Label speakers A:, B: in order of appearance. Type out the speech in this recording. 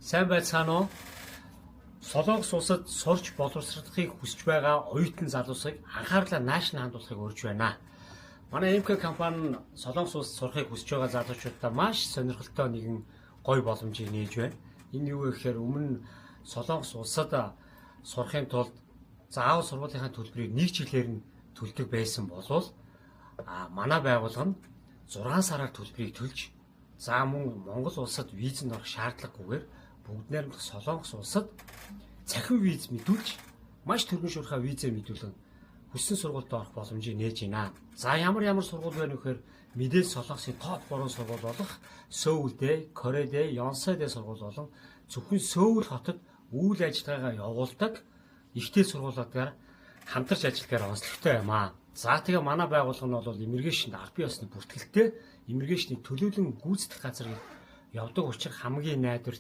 A: Сайн байцгаана уу? Солонгос улсад сурч боловсрохыг хүсэж байгаа оюутан залуусыг анхаарлаа нааш нь хандуулахыг урьж байна. Манай МК компани нь Солонгос улсад сурахыг хүсэж байгаа залуучуудаа маш сонирхолтой нэгэн гоё боломжийг нээж байна. Энэ юу вэ гэхээр өмнө Солонгос улсад сурахын тулд заавал сургуулийнхаа төлбөрийг нэг жилээр нь төлдөг байсан болвол манай байгууллага нь 6 сараар төлбөрийг төлж мөн Монгол улсад визэнд орох шаардлагагүйгээр бүгд найрамдах Солонгос улсад цахим виз мэдүүлж маш түргэн шуурхай визээр мэдүүлэн хүссэн сургуульд орох боломжийг нээж байна. За ямар сургууль байна вэ гэхээр мэдээж Солонгосын топ 3 сургууль болох Сөүлдээ, Кореэдээ, Ёнсэдээ сургууль болон зөвхөн Сөүл хотод үйл ажиллагаагаа явуулдаг ихтэй сургуулиудаар хамтарч ажиллахаар онцлогтой юм аа. За тэгээ манай байгууллага нь бол иммиграшн аль бие усны бүртгэлтэй иммиграшны төлөөлөн гүйцэтгэх газар явдаг учраас хамгийн найдварт